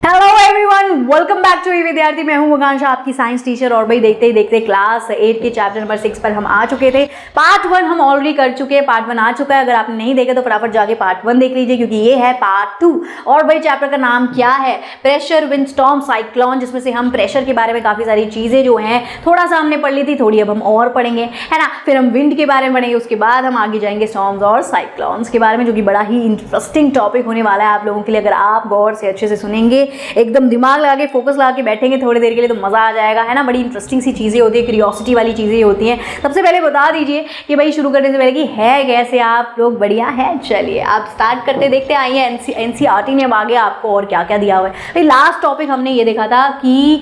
Hello everyone, welcome back to Vidyarthi. मैं हूं आकांक्षा, आपकी साइंस टीचर। और भाई देखते ही देखते क्लास 8 के चैप्टर नंबर 6 पर हम आ चुके थे। पार्ट 1 हम ऑलरेडी कर चुके हैं, पार्ट 1 आ चुका है। अगर आपने नहीं देखा तो फटाफट जाके पार्ट 1 देख लीजिए, क्योंकि ये है पार्ट 2। और भाई चैप्टर का नाम क्या है? प्रेशर, विंड, स्टॉर्म, साइक्लोन, जिसमें से हम प्रेशर के बारे में काफी सारी चीजें जो हैं थोड़ा सा हमने पढ़ ली थी, थोड़ी अब हम और पढ़ेंगे, है ना। फिर हम विंड के बारे में पढ़ेंगे, उसके बाद हम आगे जाएंगे स्टॉर्म्स और साइक्लोन्स के बारे में, जो कि बड़ा ही इंटरेस्टिंग टॉपिक होने वाला है आप लोगों के लिए। अगर आप गौर से अच्छे से सुनेंगे, एकदम दिमाग लगा के फोकस लगा के बैठेंगे थोड़ी देर के लिए, तो मजा आ जाएगा, है ना। बड़ी इंटरेस्टिंग सी चीजें होती है, क्यूरियोसिटी वाली चीजें होती हैं। सबसे पहले बता दीजिए कि भाई शुरू करने से पहले कि है कैसे आप लोग? बढ़िया है। चलिए आप स्टार्ट करते, देखते आइए एनसीईआरटी ने अब आगे आपको और क्या क्या दिया हुआ है। भाई लास्ट टॉपिक हमने ये देखा था कि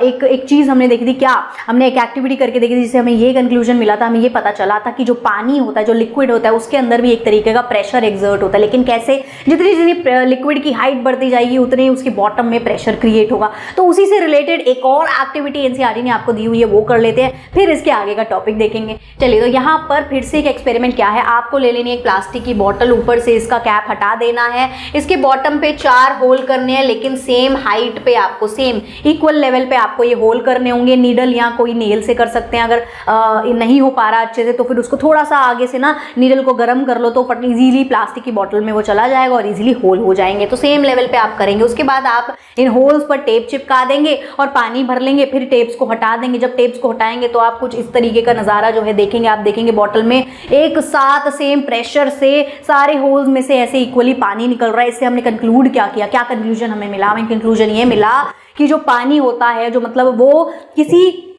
एक चीज हमने देखी थी। क्या हमने एक एक्टिविटी करके देखी थी, जिससे हमें ये कंक्लूजन मिला था, हमें ये पता चला था कि जो पानी होता है, जो लिक्विड होता है, उसके अंदर भी एक तरीके का प्रेशर एक्सर्ट होता है। लेकिन कैसे? जितनी जितनी लिक्विड की हाइट बढ़ती जाएगी, उतने ही उसके बॉटम में प्रेशर क्रिएट होगा। तो उसी से रिलेटेड एक और एक्टिविटी एनसीईआरटी ने आपको दी हुई है, वो कर लेते हैं, फिर इसके आगे का टॉपिक देखेंगे। चलिए, तो यहाँ पर फिर से एक एक्सपेरिमेंट क्या है, आपको ले लेनी है एक प्लास्टिक की बोतल, ऊपर से इसका कैप हटा देना है, इसके बॉटम पे 4 होल करने हैं, लेकिन सेम हाइट पे आपको, सेम इक्वल लेवल पे आपको ये होल करने होंगे। नीडल या कोई नेल से कर सकते हैं। अगर नहीं हो पा रहा अच्छे से, तो फिर उसको थोड़ा सा आगे से ना नीडल को गर्म कर लो, तो इजीली प्लास्टिक की बोतल में वो चला जाएगा और इजीली होल हो जाएंगे। तो सेम लेवल पे आप करेंगे। उसके बाद आप इन होल्स पर टेप चिपका देंगे और पानी भर लेंगे, फिर टेप्स को हटा देंगे। जब टेप्स को हटाएंगे तो आप कुछ इस तरीके का नज़ारा जो है देखेंगे। आप देखेंगे बॉटल में एक साथ सेम प्रेशर से सारे होल्स में से ऐसे इक्वली पानी निकल रहा है। इससे हमने कंक्लूड क्या किया, क्या कंक्लूजन हमें मिला? हमें कंक्लूजन ये मिला कि जो पानी होता है, जो मतलब वो किसी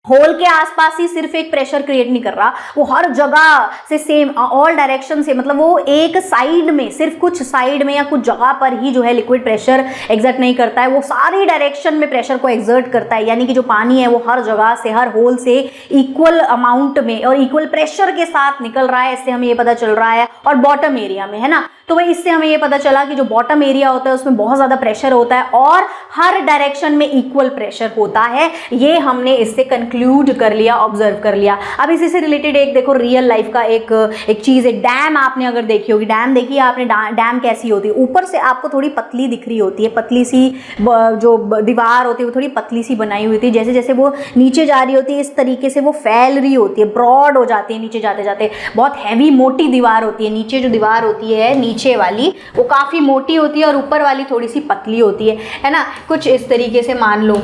होल के आसपास ही सिर्फ एक प्रेशर क्रिएट नहीं कर रहा, वो हर जगह से सेम ऑल डायरेक्शन से, मतलब वो एक साइड में, सिर्फ कुछ साइड में या कुछ जगह पर ही जो है लिक्विड प्रेशर एग्जर्ट नहीं करता है, वो सारी डायरेक्शन में प्रेशर को एग्जर्ट करता है। यानी कि जो पानी है वो हर जगह से, हर होल से इक्वल अमाउंट में और इक्वल प्रेशर के साथ निकल रहा है। इससे हमें ये पता चल रहा है। और बॉटम एरिया में, है ना, तो वही इससे हमें ये पता चला कि जो बॉटम एरिया होता है उसमें बहुत ज्यादा प्रेशर होता है और हर डायरेक्शन में इक्वल प्रेशर होता है। ये हमने इससे कंक्लूड कर लिया, ऑब्जर्व कर लिया। अब इसी से रिलेटेड एक देखो रियल लाइफ का एक चीज है। डैम आपने अगर देखी होगी, डैम देखिए आपने, डैम कैसी होती है? ऊपर से आपको थोड़ी पतली दिख रही होती है, पतली सी जो दीवार होती है वो थोड़ी पतली सी बनाई हुई होती है। जैसे जैसे वो नीचे जा रही होती है, इस तरीके से वो फैल रही होती है, ब्रॉड हो जाती है नीचे जाते जाते। बहुत हैवी मोटी दीवार होती है। नीचे जो दीवार होती है, नीचे वाली, वो काफी मोटी होती है और ऊपर वाली थोड़ी सी पतली होती है ना। कुछ इस तरीके से मान लो,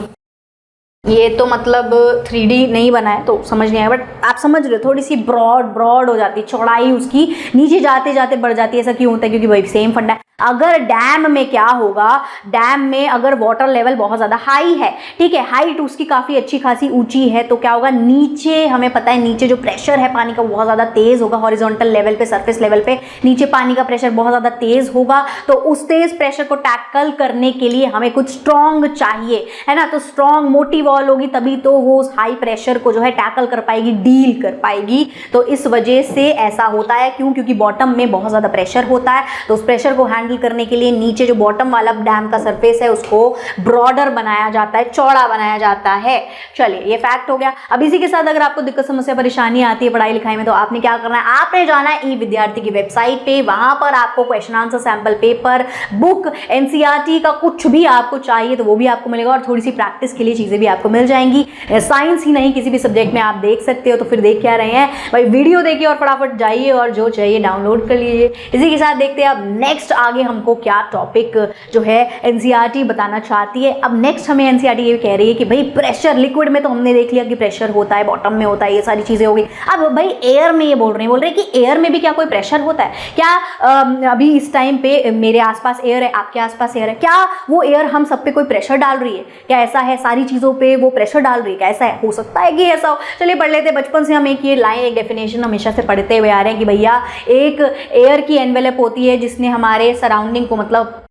ये तो मतलब 3D नहीं बना है तो समझ नहीं आया, बट आप समझ रहे हो, थोड़ी सी ब्रॉड हो जाती है, चौड़ाई उसकी नीचे जाते जाते बढ़ जाती है। ऐसा क्यों होता है? क्योंकि भाई सेम फंडा है। अगर डैम में क्या होगा, डैम में अगर वाटर लेवल बहुत ज्यादा हाई है, ठीक है, हाइट उसकी काफी अच्छी खासी ऊंची है, तो क्या होगा, नीचे हमें पता है नीचे जो प्रेशर है पानी का बहुत ज्यादा तेज होगा। हॉरिजॉन्टल लेवल पे, सरफेस लेवल पे नीचे पानी का प्रेशर बहुत ज्यादा तेज होगा। तो उस तेज प्रेशर को टैकल करने के लिए हमें कुछ स्ट्रॉन्ग चाहिए, है ना। तो स्ट्रॉन्ग मोटी वॉल होगी, तभी तो वो उस हाई प्रेशर को जो है टैकल कर पाएगी, डील कर पाएगी। तो इस वजह से ऐसा होता है। क्यों? क्योंकि बॉटम में बहुत ज्यादा प्रेशर होता है, तो उस प्रेशर को हैंडल करने के लिए नीचे जो बॉटम वाला डैम का सरफेस है उसको ब्रॉडर बनाया जाता है, चौड़ा बनाया जाता है। चलिए, ये फैक्ट हो गया। अब इसी के साथ अगर आपको दिक्कत, समस्या, परेशानी आती है पढ़ाई लिखाई में, तो आपने क्या करना है, आपने जाना है ई विद्यार्थी की वेबसाइट पे। वहां पर आपको question answer, sample paper, book, NCERT का कुछ भी आपको चाहिए तो वो भी आपको मिलेगा, और थोड़ी सी प्रैक्टिस के लिए चीजें भी आपको मिल जाएंगी। साइंस ही नहीं, किसी भी सब्जेक्ट में आप देख सकते हो। तो फिर देख क्या रहे हैं भाई, वीडियो देखिए और फटाफट जाइए और जो चाहिए डाउनलोड कर लीजिए। इसी के साथ देखते हैं अब नेक्स्ट आगे हमको क्या टॉपिक जो है एनसीईआरटी बताना चाहती है। अब नेक्स्ट हमें एनसीईआरटी ये कह रही है कि भाई प्रेशर, लिक्विड में तो हमने देख लिया कि प्रेशर होता है, बॉटम में होता है, ये सारी चीजें हो गई। अब भाई एयर में ये बोल रहे हैं कि एयर में भी क्या कोई प्रेशर होता है क्या? अभी इस टाइम पे मेरे आसपास एयर है, आपके आसपास एयर है, क्या वो एयर हम सब पे कोई प्रेशर डाल रही है? क्या ऐसा है? सारी चीजों पे वो प्रेशर डाल रही है? क्या ऐसा है? हो सकता है कि ऐसा हो। चलिए पढ़ लेते हैं। बचपन से हम एक ये लाइन, एक डेफिनेशन हमेशा से पढ़ते हुए आ रहे हैं कि भैया एक एयर की एनवेलप होती है जिसने हमारे सराउंडिंग को, मतलब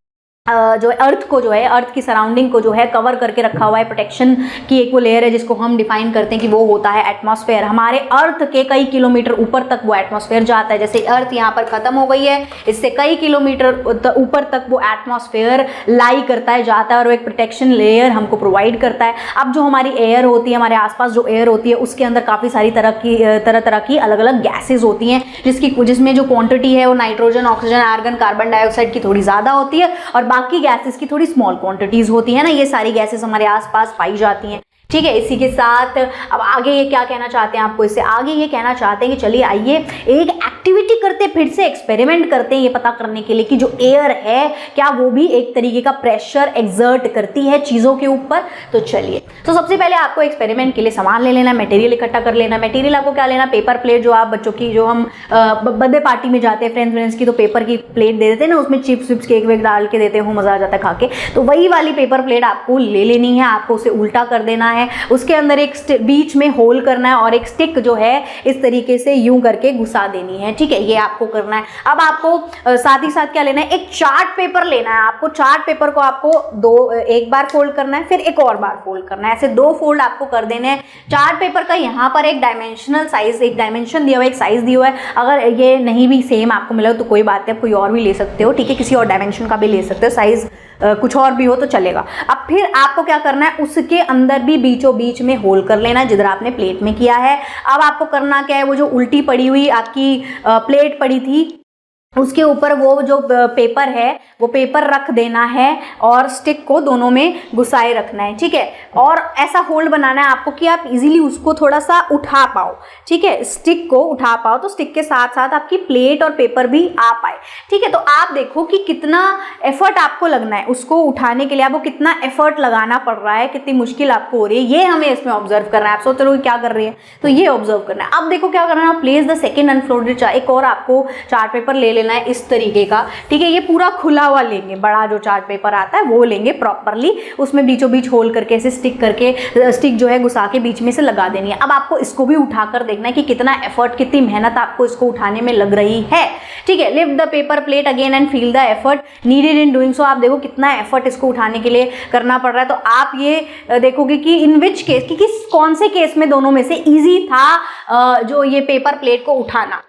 जो अर्थ को, जो है अर्थ की सराउंडिंग को जो है कवर करके रखा हुआ है। प्रोटेक्शन की एक वो लेयर है जिसको हम डिफाइन करते हैं कि वो होता है एटमॉस्फेयर। हमारे अर्थ के कई किलोमीटर ऊपर तक वो एटमॉस्फेयर जाता है। जैसे अर्थ यहाँ पर खत्म हो गई है, इससे कई किलोमीटर ऊपर तक वो एटमॉस्फेयर लाई करता है, जाता है, और वो एक प्रोटेक्शन लेयर हमको प्रोवाइड करता है। अब जो हमारी एयर होती है, हमारे आसपास जो एयर होती है, उसके अंदर काफ़ी सारी तरह तरह की अलग अलग गैसेज होती हैं, जिसमें जो क्वांटिटी है वो nitrogen, oxygen, argon, carbon dioxide की थोड़ी ज़्यादा होती है, और बाकी गैसेस की थोड़ी स्मॉल क्वांटिटीज होती है ना, ये सारी गैसेस हमारे आसपास पाई जाती हैं, ठीक है। इसी के साथ अब आगे ये क्या कहना चाहते हैं आपको, इससे आगे ये कहना चाहते हैं कि चलिए आइए एक एक्टिविटी करते, फिर से एक्सपेरिमेंट करते हैं ये पता करने के लिए कि जो एयर है क्या वो भी एक तरीके का प्रेशर एक्सर्ट करती है चीज़ों के ऊपर। तो चलिए, तो सबसे पहले आपको एक्सपेरिमेंट के लिए सामान ले लेना, मटेरियल इकट्ठा कर लेना। मटेरियल आपको क्या लेना, पेपर प्लेट, जो आप बच्चों की, जो हम बर्थडे पार्टी में जाते हैं फ्रेंड्स की, तो पेपर की प्लेट दे देते हैं ना, उसमें चिप्स विप्स केक वेक डाल के देते हो, मज़ा आ जाता है खा के। तो वही वाली पेपर प्लेट आपको ले लेनी है, आपको उसे उल्टा कर देना है, उसके अंदर एक बीच में होल करना है और एक स्टिक जो है इस तरीके से यूं करके घुसा देनी है, ठीक है, ये आपको करना है। अब आपको साथ ही साथ क्या लेना है, एक चार्ट पेपर लेना है आपको। चार्ट पेपर को आपको एक बार फोल्ड करना है, फिर एक और बार फोल्ड करना है, ऐसे 2 फोल्ड आपको कर देने हैं। चार्ट पेपर का यहाँ पर एक डायमेंशनल साइज, एक डायमेंशन दिया हुआ है, एक साइज दिया हुआ है। अगर ये नहीं भी सेम आपको मिला तो कोई बात नहीं, आप कोई और भी ले सकते हो, ठीक है, किसी और डायमेंशन का भी ले सकते हो, साइज कुछ और भी हो तो चलेगा। अब फिर आपको क्या करना है, उसके अंदर भी बीचों बीच में होल कर लेना जिधर आपने प्लेट में किया है। अब आपको करना क्या है, वो जो उल्टी पड़ी हुई आपकी प्लेट पड़ी थी उसके ऊपर वो जो पेपर है वो पेपर रख देना है और स्टिक को दोनों में घुसाए रखना है, ठीक है। और ऐसा होल्ड बनाना है आपको कि आप इजीली उसको थोड़ा सा उठा पाओ, ठीक है, स्टिक को उठा पाओ, तो स्टिक के साथ साथ आपकी प्लेट और पेपर भी आ पाए, ठीक है। तो आप देखो कि कितना एफर्ट आपको लगना है उसको उठाने के लिए, आपको कितना एफर्ट लगाना पड़ रहा है, कितनी मुश्किल आपको हो रही है, ये हमें इसमें ऑब्जर्व करना है। आप सोच रहे हो क्या कर रही है, तो ये ऑब्जर्व करना है। अब देखो क्या करना है, place the second unfolded chart, एक और आपको चार्ट पेपर ले लेना है इस तरीके का, ठीक है। ये पूरा खुला हुआ लेंगे, बड़ा जो चार्ट पेपर आता है वो लेंगे प्रॉपरली, उसमें बीचों बीच होल करके ऐसे स्टिक जो है घुसा के बीच में से लगा देनी है। अब आपको इसको भी उठाकर देखना है कि कितना एफर्ट, कितनी मेहनत आपको इसको उठाने में लग रही है, ठीक है। Lift the paper plate again and feel the effort needed in doing so. आप देखो कितना एफर्ट इसको उठाने के लिए करना पड़ रहा है। तो आप ये देखोगे कि इन विच केस, कि कौन से केस में दोनों में से ईजी था जो ये पेपर प्लेट को उठाना,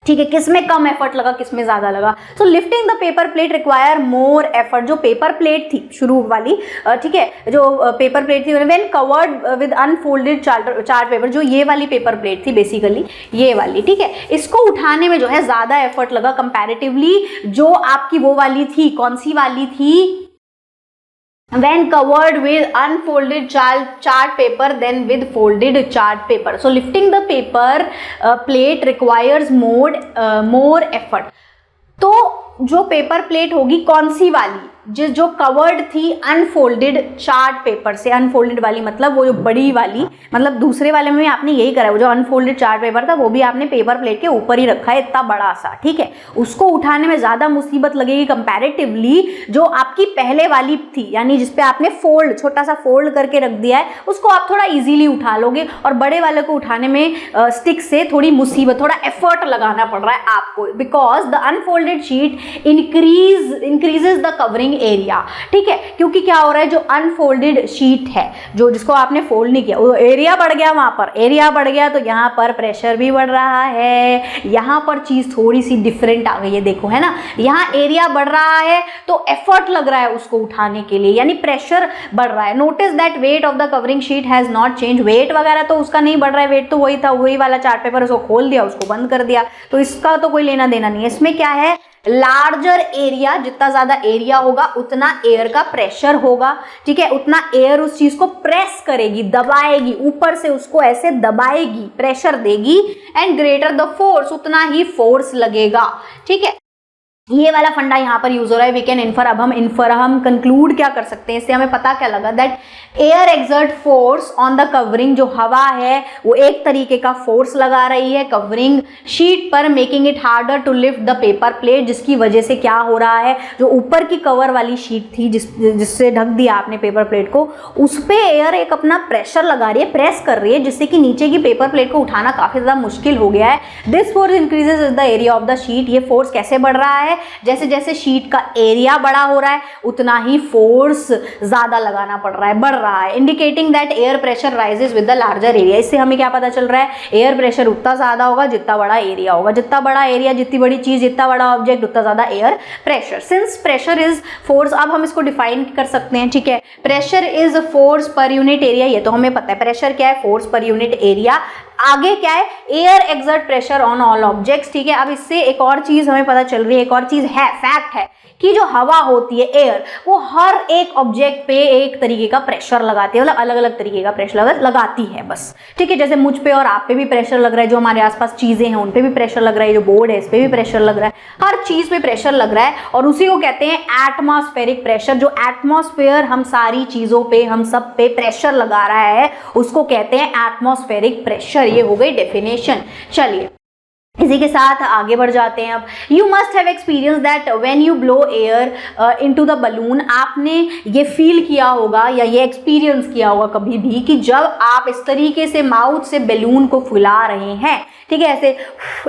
ठीक है, किसमें कम एफर्ट लगा, किसमें ज्यादा लगा। So lifting the paper plate require more effort. जो पेपर प्लेट थी शुरू वाली, ठीक है, जो पेपर प्लेट थी when covered with unfolded chart paper, जो ये वाली पेपर प्लेट थी बेसिकली ये वाली, ठीक है, इसको उठाने में जो है ज्यादा एफर्ट लगा कंपैरेटिवली जो आपकी वो वाली थी, कौन सी वाली थी, when covered with unfolded chart paper than with folded chart paper. So lifting the paper plate requires more effort. तो जो पेपर प्लेट होगी कौन सी वाली, जो कवर्ड थी अनफोल्डेड चार्ट पेपर से, अनफोल्डेड वाली मतलब वो जो बड़ी वाली, मतलब दूसरे वाले में आपने यही करा है, वो जो अनफोल्डेड चार्ट पेपर था वो भी आपने पेपर प्लेट के ऊपर ही रखा है इतना बड़ा सा, ठीक है। उसको उठाने में ज़्यादा मुसीबत लगेगी कंपैरेटिवली जो आपकी पहले वाली थी, यानी जिसपे आपने छोटा सा फोल्ड करके रख दिया है, उसको आप थोड़ा ईजिली उठा लोगे। और बड़े वाले को उठाने में स्टिक से थोड़ी मुसीबत, थोड़ा एफर्ट लगाना पड़ रहा है आपको, because the unfolded sheet increases the covering area, ठीक है, क्योंकि क्या हो रहा है, जो अनफोल्डेड शीट है, जो जिसको आपने फोल्ड नहीं किया, वो एरिया बढ़ गया, वहां पर एरिया बढ़ गया तो यहाँ पर प्रेशर भी बढ़ रहा है। यहाँ पर चीज थोड़ी सी डिफरेंट आ गई है, देखो, है ना, यहाँ एरिया बढ़ रहा है तो एफर्ट लग रहा है उसको उठाने के लिए, यानी प्रेशर बढ़ रहा है। Notice that weight of the covering sheet has not change. Weight वगैरह तो उसका नहीं बढ़ रहा है, वेट तो वही था, वही वाला चार्ट पेपर, उसको खोल दिया, उसको बंद कर दिया, तो इसका तो कोई लेना देना नहीं है। इसमें क्या है, लार्जर एरिया, जितना ज्यादा एरिया होगा उतना एयर का प्रेशर होगा, ठीक है, उतना एयर उस चीज को प्रेस करेगी, दबाएगी, ऊपर से उसको ऐसे दबाएगी, प्रेशर देगी, एंड ग्रेटर द फोर्स, उतना ही फोर्स लगेगा, ठीक है। ये वाला फंडा यहाँ पर यूज हो रहा है। वी कैन इन्फर, अब हम कंक्लूड क्या कर सकते हैं, इससे हमें पता क्या लगा, that air exert force on the covering, जो हवा है वो एक तरीके का फोर्स लगा रही है कवरिंग शीट पर, making it harder to lift the paper plate, जिसकी वजह से क्या हो रहा है, जो ऊपर की कवर वाली शीट थी जिससे ढक दिया आपने पेपर प्लेट को, उस पर एयर एक अपना प्रेशर लगा रही है, प्रेस कर रही है, जिससे कि नीचे की पेपर प्लेट को उठाना काफी ज्यादा मुश्किल हो गया है। This force increases the area of the sheet. ये फोर्स कैसे बढ़ रहा है, जैसे जैसे शीट का एरिया बड़ा हो रहा है उतना ही फोर्स ज्यादा लगाना पड़ रहा है, बढ़ रहा है, indicating that air pressure rises with the larger area. इससे हमें क्या पता चल रहा है, एयर प्रेशर उतना ज्यादा होगा जितना बड़ा एरिया होगा, जितना बड़ा एरिया, जितनी बड़ी चीज, जितना बड़ा ऑब्जेक्ट, उतना ज्यादा air pressure. Since pressure is force, अब हम इसको डिफाइन कर सकते हैं, ठीक है, pressure is force per unit area, ये तो हमें पता है, प्रेशर क्या है, फोर्स पर यूनिट एरिया आगे क्या है, air exert pressure on all objects, ठीक है। अब इससे एक और चीज हमें पता चल रही है, एक और चीज है, फैक्ट है कि जो हवा होती है, एयर, वो हर एक ऑब्जेक्ट पे एक तरीके का प्रेशर लगाती है, मतलब अलग अलग तरीके का प्रेशर लगाती है बस, ठीक है। जैसे मुझ पे और आप पे भी प्रेशर लग रहा है, जो हमारे आसपास चीजें हैं उन पे भी प्रेशर लग रहा है, जो बोर्ड है इस पे भी प्रेशर लग रहा है, हर चीज पे प्रेशर लग रहा है, और उसी को कहते हैं एटमॉस्फेरिक प्रेशर। जो एटमॉस्फेयर हम सारी चीजों पे, हम सब पे प्रेशर लगा रहा है, उसको कहते हैं एटमॉस्फेरिक प्रेशर। ये हो गई डेफिनेशन। चलिए इसी के साथ आगे बढ़ जाते हैं। अब you must have experience that when you blow air into the balloon, आपने ये फील किया होगा या ये एक्सपीरियंस किया होगा कभी भी कि जब आप इस तरीके से माउथ से बैलून को फुला रहे हैं, ठीक है, ऐसे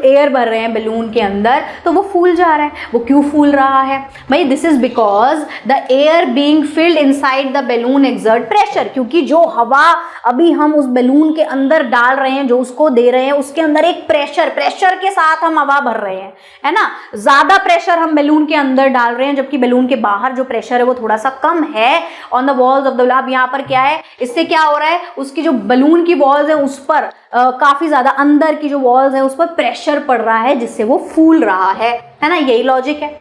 एयर भर रहे हैं बैलून के अंदर, तो वो फूल जा रहा है। वो क्यों फूल रहा है भाई? This is because the air being field inside the balloon exert pressure, क्योंकि जो हवा अभी हम उस बैलून के अंदर डाल रहे हैं, जो उसको दे रहे हैं, उसके अंदर एक प्रेशर के साथ हम हवा भर रहे हैं, है ना। ज्यादा प्रेशर हम बैलून के अंदर डाल रहे हैं, जबकि बैलून के बाहर जो प्रेशर है वो थोड़ा सा कम है on the walls of the balloon. अब यहाँ पर क्या है, इससे क्या हो रहा है, उसकी जो बैलून की वॉल्स है उस पर काफी ज्यादा, अंदर की जो वॉल्स है उस पर प्रेशर पड़ रहा है, जिससे वो फूल रहा है ना। यही लॉजिक है।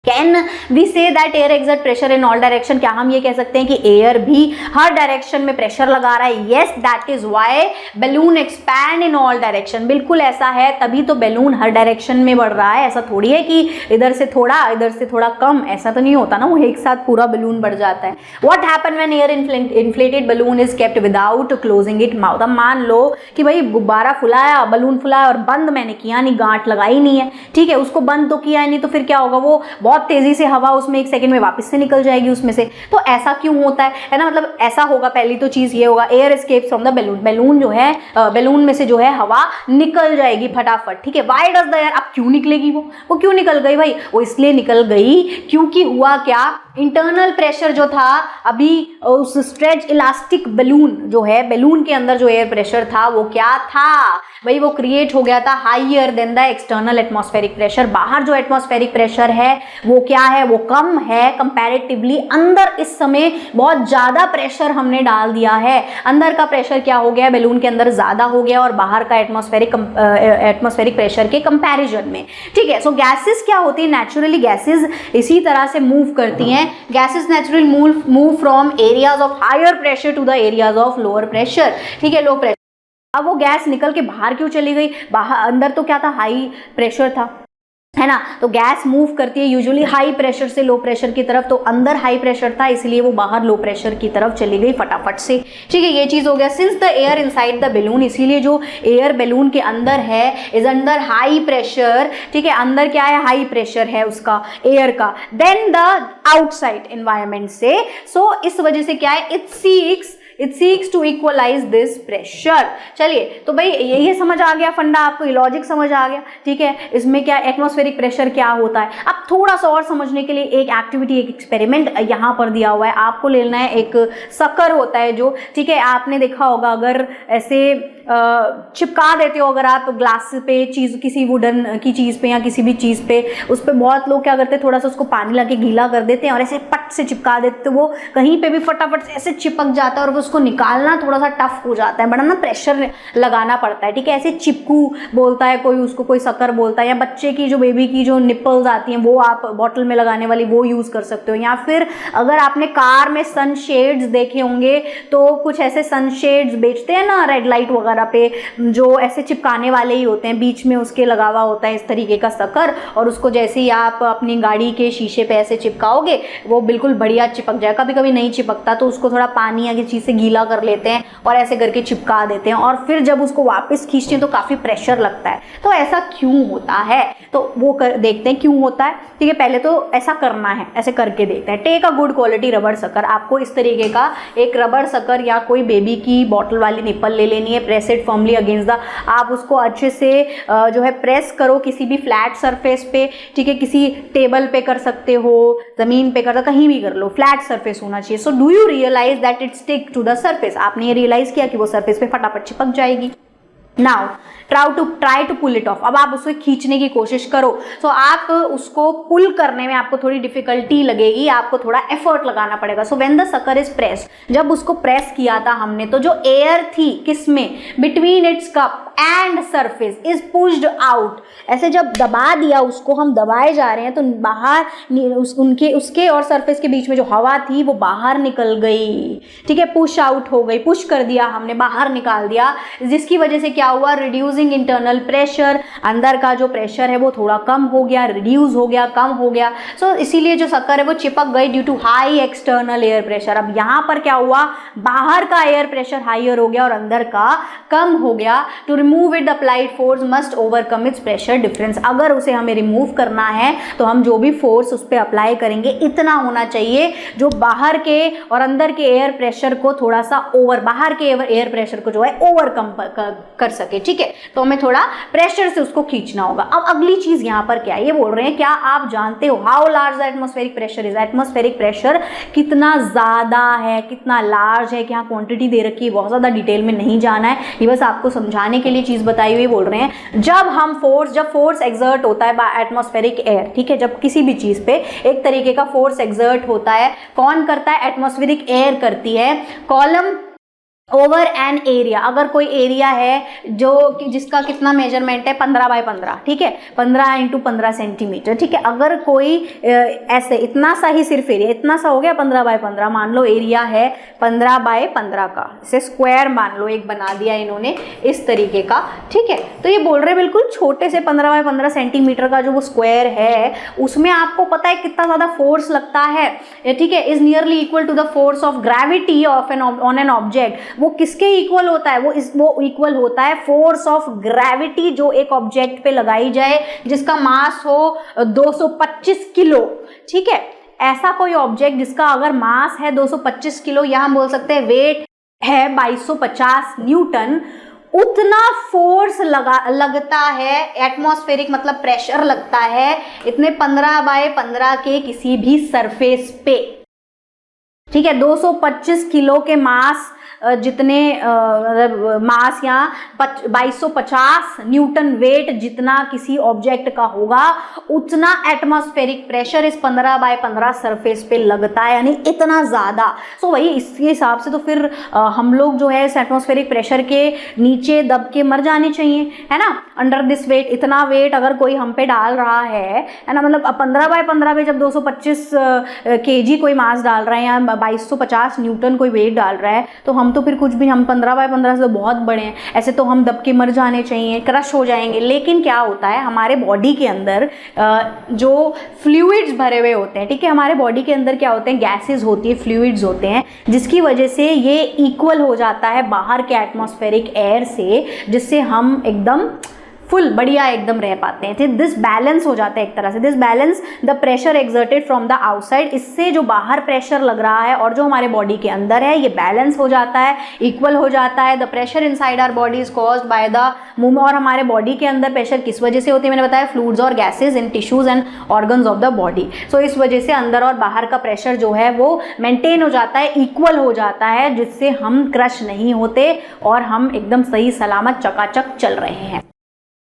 Can we say that air exert pressure in all direction, क्या हम ये कह सकते हैं कि एयर भी हर डायरेक्शन में प्रेशर लगा रहा है? Yes, that is why balloon expand in all direction. बिल्कुल ऐसा है, तभी तो बैलून हर डायरेक्शन में बढ़ रहा है। ऐसा थोड़ी है कि इधर से थोड़ा कम, ऐसा तो नहीं होता ना, वो एक साथ पूरा बैलून बढ़ जाता है। What happen when air inflated balloon is kept without closing it mouth. अब मान लो कि भाई गुब्बारा फुलाया, बैलून फुलाया और बंद मैंने किया नहीं, गांठ लगाई नहीं है, ठीक है, उसको बंद तो किया नहीं, तो फिर क्या होगा, वो बहुत तेजी से हवा उसमें 1 सेकंड में वापस से निकल जाएगी उसमें से। तो ऐसा क्यों होता है ना, मतलब ऐसा होगा, पहली तो चीज ये होगा, air escapes from the balloon, balloon जो है, बैलून में से जो है हवा निकल जाएगी फटाफट, ठीक है। व्हाई डज द एयर, अब क्यों निकलेगी वो क्यों निकल गई भाई? वो इसलिए निकल गई क्योंकि हुआ क्या, इंटरनल प्रेशर जो था अभी उस स्ट्रेच इलास्टिक बैलून जो है, बैलून के अंदर जो एयर प्रेशर था वो क्या था भाई, वो क्रिएट हो गया था higher than the external atmospheric pressure. बाहर जो एटमॉस्फेरिक प्रेशर है वो क्या है, वो कम है कंपैरेटिवली। अंदर इस समय बहुत ज्यादा प्रेशर हमने डाल दिया है, अंदर का प्रेशर क्या हो गया, बैलून के अंदर ज्यादा हो गया और बाहर का एटमॉस्फेरिक प्रेशर के कंपैरिजन में, ठीक है। सो गैसेस क्या होती है, नेचुरली गैसेस इसी तरह से मूव करती हैं। Gases naturally move from areas of higher pressure to the areas of lower pressure, ठीक है, लो प्रेशर। अब वो गैस निकल के बाहर क्यों चली गई? बाहर, अंदर तो क्या था, हाई प्रेशर था, है ना। तो गैस मूव करती है यूजुअली हाई प्रेशर से लो प्रेशर की तरफ, तो अंदर हाई प्रेशर था इसलिए वो बाहर लो प्रेशर की तरफ चली गई फटाफट से, ठीक है। ये चीज हो गया। Since the air inside the balloon, इसीलिए जो एयर बैलून के अंदर है इज अंडर हाई प्रेशर, ठीक है, अंदर क्या है, हाई प्रेशर है उसका, एयर का, देन द आउटसाइड एनवायरमेंट से। सो इस वजह से क्या है, it seeks to equalize this pressure. चलिए, तो भाई ये समझ आ गया फंडा, आपको ये लॉजिक समझ आ गया, ठीक है। इसमें क्या एटमॉस्फेरिक प्रेशर क्या होता है। अब थोड़ा सा और समझने के लिए एक एक्टिविटी, एक एक्सपेरिमेंट यहाँ पर दिया हुआ है, आपको लेना है। एक शक्कर होता है जो, ठीक है, आपने देखा होगा, अगर ऐसे चिपका देते हो अगर आप ग्लास पे चीज, किसी वुडन की चीज पे या किसी भी चीज पे, उस पे बहुत लोग क्या करते हैं, थोड़ा सा उसको पानी लगा के गीला कर देते हैं और ऐसे पट से चिपका देते, तो वो कहीं पे भी फटाफट से ऐसे चिपक जाता है और उसको निकालना थोड़ा सा टफ हो जाता है, बड़ा ना प्रेशर लगाना पड़ता है, ठीक है। ऐसे चिपकू बोलता है कोई उसको, कोई शक्कर बोलता है, या बच्चे की जो, बेबी की जो निपल्स आती हैं वो आप बॉटल में लगाने वाली वो यूज कर सकते हो। या फिर अगर आपने कार में सनशेड्स देखे होंगे तो कुछ ऐसे सनशेड्स बेचते हैं ना रेड लाइट वगैरह पे, जो ऐसे चिपकाने वाले ही होते हैं, बीच में उसके लगा हुआ होता है इस तरीके का शक्कर, और उसको जैसे ही आप अपनी गाड़ी के शीशे पे ऐसे चिपकाओगे वो बिल्कुल बढ़िया चिपक जाए। कभी कभी नहीं चिपकता तो उसको थोड़ा पानी या किसी चीज से गीला कर लेते हैं और ऐसे करके चिपका देते हैं, और फिर जब उसको वापस खींचते हैं तो काफी प्रेशर लगता है। तो ऐसा क्यों होता है, तो वो देखते हैं क्यों होता है, ठीक है। पहले तो ऐसा करना है, ऐसे करके देखते हैं। Take a good quality rubber sucker, आपको इस तरीके का एक रबर शक्कर या कोई बेबी की बॉटल वाली निप्पल ले लेनी है। Press it firmly against the, आप उसको अच्छे से जो है प्रेस करो किसी भी फ्लैट सरफेस पे, ठीक है, किसी टेबल पे कर सकते हो, जमीन पे कर दो, कहीं भी कर लो, फ्लैट सरफेस होना चाहिए। So do you realize that it stick to the surface, आपने ये रियलाइज किया कि वो सरफेस पे फटाफट चिपक जाएगी। Now try to pull it off. अब आप उसको खींचने की कोशिश करो। सो आप उसको पुल करने में आपको थोड़ी डिफिकल्टी लगेगी, आपको थोड़ा एफर्ट लगाना पड़ेगा। So when the sucker is pressed, जब उसको प्रेस किया था हमने, तो जो एयर थी किसमें, between its cup and surface is pushed out. ऐसे जब दबा दिया उसको, हम दबाए जा रहे हैं, तो बाहर उसके और सरफेस के बीच में जो हवा थी वो बाहर निकल गई। ठीक है, पुश आउट हो गई, पुश कर दिया हमने, बाहर निकाल दिया, जिसकी वजह से क्या हुआ, रिड्यूसिंग इंटरनल प्रेशर, अंदर का जो प्रेशर है वो थोड़ा कम हो गया, रिड्यूस हो गया, कम हो गया। सो इसीलिए जो शक्कर है वो चिपक गई due to high external air pressure. अब यहाँ पर क्या हुआ, बाहर का एयर प्रेशर हाइयर हो गया और अंदर का कम हो गया। To remove it the applied force must overcome its pressure difference. अगर उसे हमें रिमूव करना है तो हम जो भी फोर्स उस पर अप्लाई करेंगे इतना होना चाहिए जो बाहर के और अंदर के एयर प्रेशर को थोड़ा सा बाहर के एयर प्रेशर को जो है ओवरकम कर सके। ठीक है, तो हमें थोड़ा प्रेशर से उसको खींचना होगा। अब अगली चीज यहाँ पर क्या है, ये बोल रहे हैं क्या आप जानते हो how large the atmospheric pressure is. Atmospheric pressure कितना ज्यादा है, कितना लार्ज है, क्या क्वांटिटी दे रखी है, बहुत ज्यादा डिटेल में नहीं जाना है, ये बस आपको समझाने के लिए चीज बताई हुई। बोल रहे हैं जब फोर्स एक्सर्ट होता है बाय एटमॉस्फेरिक एयर, ठीक है, जब किसी भी चीज पे एक तरीके का फोर्स एक्सर्ट होता है, कौन करता है, एटमॉस्फेरिक एयर करती है। कॉलम ओवर एन एरिया, अगर कोई एरिया है जो जिसका कितना मेजरमेंट है 15 बाय 15, ठीक है, 15 × 15 सेंटीमीटर, ठीक है, अगर कोई ऐसे इतना सा ही सिर्फ एरिया, इतना सा हो गया 15 बाय 15, मान लो एरिया है 15 बाय 15 का, इसे स्क्वायर मान लो एक बना दिया इन्होंने इस तरीके का। ठीक है, तो ये बोल रहे बिल्कुल छोटे से 15 बाय 15 सेंटीमीटर का जो वो स्क्वायर है, उसमें आपको पता है कितना ज़्यादा फोर्स लगता है। ठीक है, is nearly equal to the force of gravity on an object. वो किसके इक्वल होता है, वो इक्वल होता है फोर्स ऑफ ग्रेविटी जो एक ऑब्जेक्ट पे लगाई जाए जिसका मास हो 225 किलो। ठीक है, ऐसा कोई ऑब्जेक्ट जिसका अगर मास है 225 किलो, या हम बोल सकते हैं वेट है 2250 न्यूटन, उतना फोर्स लगता है, एटमॉस्फेरिक मतलब प्रेशर लगता है इतने 15 बाय 15 के किसी भी सरफेस पे। ठीक है, 225 किलो के मास जितने मास या 2250 न्यूटन वेट जितना किसी ऑब्जेक्ट का होगा, उतना एटमॉस्फेरिक प्रेशर इस 15 बाय 15 सरफेस पे लगता है, यानी इतना ज़्यादा। सो वही इसके हिसाब से तो फिर हम लोग जो है इस एटमॉस्फेरिक प्रेशर के नीचे दब के मर जाने चाहिए, है ना, अंडर दिस वेट। इतना वेट अगर कोई हम पे डाल रहा है ना, मतलब 15 बाय 15 पे जब 225 kg कोई मास डाल रहा है या 2250 न्यूटन कोई वेट डाल रहा है, तो हम तो फिर कुछ भी, हम 15 बाय 15 से तो बहुत बड़े हैं, ऐसे तो हम दब के मर जाने चाहिए, क्रश हो जाएंगे। लेकिन क्या होता है, हमारे बॉडी के अंदर जो फ्लूइड्स भरे हुए होते हैं, ठीक है, हमारे बॉडी के अंदर क्या होते हैं, गैसेस होती है, फ्लूइड्स होते हैं, जिसकी वजह से ये इक्वल हो जाता है बाहर के एटमॉस्फेरिक एयर से, जिससे हम एकदम फुल बढ़िया एकदम रह पाते हैं। दिस बैलेंस हो जाता है एक तरह से, this balance the pressure exerted from the outside. इससे जो बाहर प्रेशर लग रहा है और जो हमारे बॉडी के अंदर है, ये बैलेंस हो जाता है, इक्वल हो जाता है। The pressure inside our body is caused by the movement. और हमारे बॉडी के अंदर प्रेशर किस वजह से होती है, मैंने बताया, फ्लूइड्स और gases in tissues and organs of the body. So इस वजह से अंदर और बाहर का प्रेशर जो है वो मेंटेन हो जाता है, इक्वल हो जाता है, जिससे हम क्रश नहीं होते और हम एकदम सही सलामत चकाचक चल रहे हैं।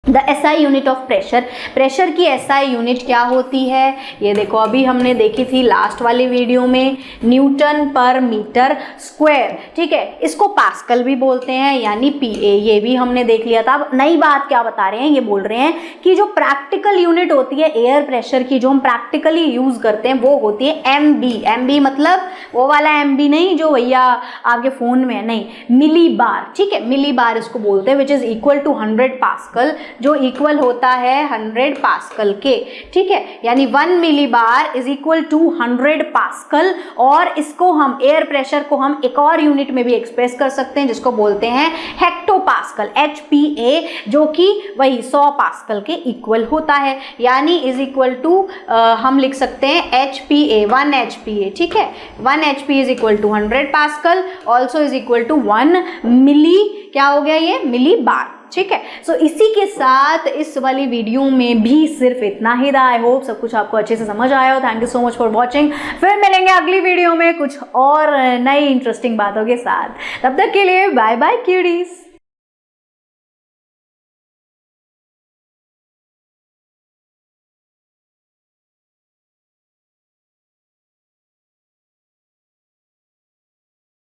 The SI unit of pressure, pressure की SI यूनिट क्या होती है, ये देखो अभी हमने देखी थी लास्ट वाली वीडियो में, न्यूटन पर मीटर स्क्वायर। ठीक है, इसको पास्कल भी बोलते हैं, यानी PA, ये भी हमने देख लिया था। अब नई बात क्या बता रहे हैं, ये बोल रहे हैं कि जो प्रैक्टिकल यूनिट होती है एयर प्रेशर की, जो हम प्रैक्टिकली यूज करते हैं, वो होती है MB। MB मतलब वो वाला MB नहीं जो भैया आपके फोन में है, नहीं, मिली बार। ठीक है, मिली बार इसको बोलते हैं, which is equal to 100 pascal, जो इक्वल होता है 100 पास्कल के। ठीक है, यानी 1 millibar is equal to 100 pascal. और इसको हम एयर प्रेशर को हम एक और यूनिट में भी एक्सप्रेस कर सकते हैं, जिसको बोलते हैं हेक्टोपास्कल, HPA, जो कि वही 100 पास्कल के इक्वल होता है, यानी इज इक्वल टू हम लिख सकते हैं HPA, 1 HPA। ठीक है, 1 HP is equal to 100 pascal, also is equal to 1 milli, क्या हो गया ये, मिली बार। ठीक है, सो इसी के साथ इस वाली वीडियो में भी सिर्फ इतना ही था। आई होप सब कुछ आपको अच्छे से समझ आया हो। Thank you so much for watching. फिर मिलेंगे अगली वीडियो में कुछ और नई इंटरेस्टिंग बातों के साथ। तब तक के लिए बाय बाय क्यूडीज।